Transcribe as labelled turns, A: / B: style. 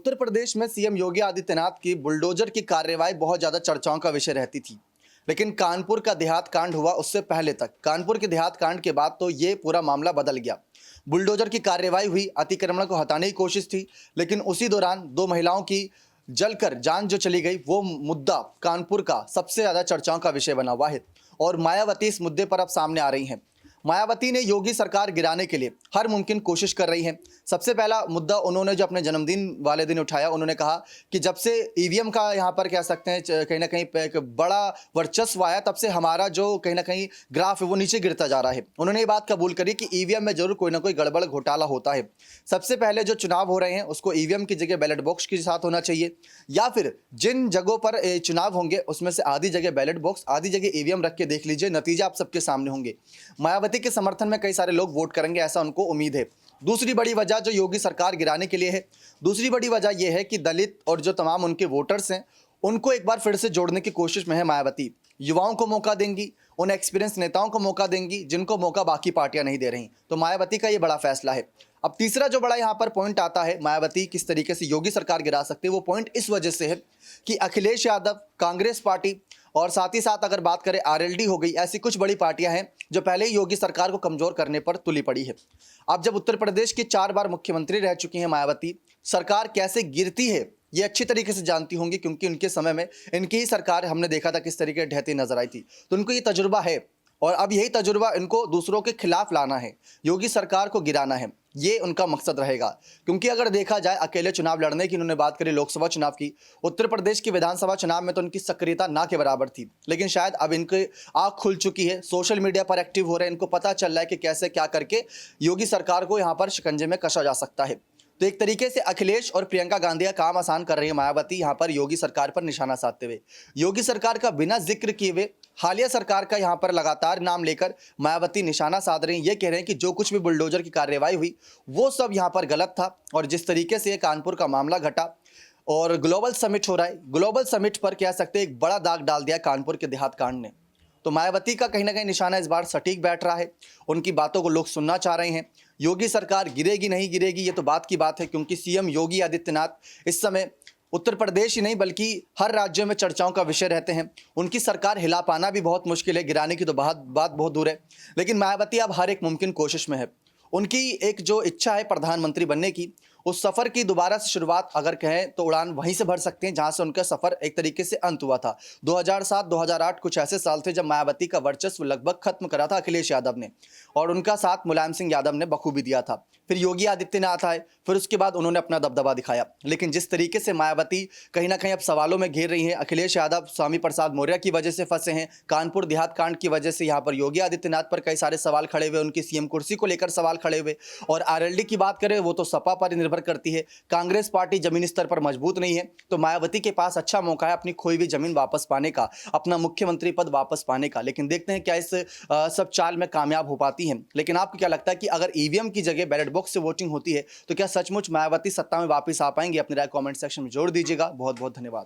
A: उत्तर प्रदेश में सीएम योगी आदित्यनाथ की बुलडोजर की कार्रवाई बहुत ज्यादा चर्चाओं का विषय रहती थी। लेकिन कानपुर का देहात कांड हुआ उससे पहले तक, कानपुर के देहात कांड के बाद तो ये पूरा मामला बदल गया। बुलडोजर की कार्रवाई हुई, अतिक्रमण को हटाने की कोशिश थी, लेकिन उसी दौरान दो महिलाओं की जलकर जान जो चली गई, वो मुद्दा कानपुर का सबसे ज्यादा चर्चाओं का विषय बना हुआ है। और मायावती इस मुद्दे पर अब सामने आ रही हैं। मायावती ने योगी सरकार गिराने के लिए हर मुमकिन कोशिश कर रही हैं। सबसे पहला मुद्दा उन्होंने जो अपने जन्मदिन वाले दिन उठाया, उन्होंने कहा कि जब से ईवीएम का यहाँ पर कह सकते हैं कहीं ना कहीं एक बड़ा वर्चस्व आया, तब से हमारा जो कहीं ना कहीं ग्राफ है वो नीचे गिरता जा रहा है। उन्होंने ये बात कबूल करी कि ईवीएम में जरूर कोई ना कोई गड़बड़ घोटाला होता है। सबसे पहले जो चुनाव हो रहे हैं उसको ईवीएम की जगह बैलेट बॉक्स के साथ होना चाहिए, या फिर जिन जगहों पर चुनाव होंगे उसमें से आधी जगह बैलेट बॉक्स, आधी जगह ईवीएम रख के देख लीजिए, नतीजा आप सबके सामने होंगे। मायावती के समर्थन में कई सारे लोग वोट करेंगे, ऐसा उनको उम्मीद है। दूसरी बड़ी वजह जो योगी सरकार गिराने के लिए है, दूसरी बड़ी वजह यह है कि दलित और जो तमाम उनके वोटर्स हैं उनको एक बार फिर से जोड़ने की कोशिश में है मायावती। युवाओं को मौका देंगी, उन एक्सपीरियंस नेताओं को मौका देंगी जिनको मौका बाकी पार्टियां नहीं दे रही। तो मायावती का ये बड़ा फैसला है। अब तीसरा जो बड़ा यहाँ पर पॉइंट आता है, मायावती किस तरीके से योगी सरकार गिरा सकती है, वो पॉइंट इस वजह से है कि अखिलेश यादव, कांग्रेस पार्टी और साथ ही साथ अगर बात करें आरएलडी हो गई, ऐसी कुछ बड़ी पार्टियां हैं जो पहले ही योगी सरकार को कमजोर करने पर तुली पड़ी है। अब जब उत्तर प्रदेश की 4 बार मुख्यमंत्री रह चुकी हैं मायावती, सरकार कैसे गिरती है ये अच्छी तरीके से जानती होंगी, क्योंकि उनके समय में इनकी ही सरकार हमने देखा था किस तरीके ढहती नजर आई थी। तो उनको ये तजुर्बा है और अब यही तजुर्बा इनको दूसरों के खिलाफ लाना है, योगी सरकार को गिराना है, ये उनका मकसद रहेगा। क्योंकि अगर देखा जाए अकेले चुनाव लड़ने की उन्होंने बात करी, लोकसभा चुनाव की, उत्तर प्रदेश की विधानसभा चुनाव में तो उनकी सक्रियता ना के बराबर थी। लेकिन शायद अब इनकी आंख खुल चुकी है, सोशल मीडिया पर एक्टिव हो रहे हैं, इनको पता चल रहा है कि कैसे क्या करके योगी सरकार को यहाँ पर शिकंजे में कसा जा सकता है। तो एक तरीके से अखिलेश और प्रियंका गांधी का काम आसान कर रही है मायावती, यहाँ पर योगी सरकार पर निशाना साधते हुए। योगी सरकार का बिना जिक्र किए हुए हालिया सरकार का यहाँ पर लगातार नाम लेकर मायावती निशाना साध रही हैं। ये कह रहे हैं कि जो कुछ भी बुलडोजर की कार्रवाई हुई वो सब यहाँ पर गलत था, और जिस तरीके से कानपुर का मामला घटा और ग्लोबल समिट हो रहा है, ग्लोबल समिट पर कह सकते हैं एक बड़ा दाग डाल दिया कानपुर के देहात कांड ने। तो मायावती का कहीं ना कहीं निशाना इस बार सटीक बैठ रहा है, उनकी बातों को लोग सुनना चाह रहे हैं। योगी सरकार गिरेगी नहीं गिरेगी ये तो बात की बात है, क्योंकि सीएम योगी आदित्यनाथ इस समय उत्तर प्रदेश ही नहीं बल्कि हर राज्यों में चर्चाओं का विषय रहते हैं। उनकी सरकार हिला पाना भी बहुत मुश्किल है, गिराने की तो बात बहुत दूर है। लेकिन मायावती अब हर एक मुमकिन कोशिश में है। उनकी एक जो इच्छा है प्रधानमंत्री बनने की, उस सफर की दोबारा से शुरुआत अगर कहें तो उड़ान वहीं से भर सकते हैं जहां से उनका सफर एक तरीके से अंत हुआ था। 2007-2008 कुछ ऐसे साल थे जब मायावती का वर्चस्व लगभग खत्म करा था अखिलेश यादव ने, और उनका साथ मुलायम सिंह यादव ने बखूबी दिया था। फिर योगी आदित्यनाथ आए, फिर उसके बाद उन्होंने अपना दबदबा दिखाया। लेकिन जिस तरीके से मायावती कहीं ना कहीं अब सवालों में घेर रही हैं, अखिलेश यादव स्वामी प्रसाद मौर्य की वजह से फंसे हैं, कानपुर देहात कांड की वजह से यहाँ पर योगी आदित्यनाथ पर कई सारे सवाल खड़े हुए, उनकी सीएम कुर्सी को लेकर सवाल खड़े हुए। और आरएलडी की बात करें वो तो सपा पर निर्भर करती है, कांग्रेस पार्टी जमीनी स्तर पर मजबूत नहीं है। तो मायावती के पास अच्छा मौका है अपनी खोई हुई जमीन वापस पाने का, अपना मुख्यमंत्री पद वापस पाने का। लेकिन देखते हैं क्या इस सब चाल में कामयाब हो पाती हैं। लेकिन आपको क्या लगता है कि अगर ईवीएम की जगह बैलेट बॉक्स से वोटिंग होती है तो क्या सचमुच मायावती सत्ता में वापस आ पाएंगे? अपनी राय कमेंट सेक्शन में जोड़ दीजिएगा। बहुत बहुत धन्यवाद।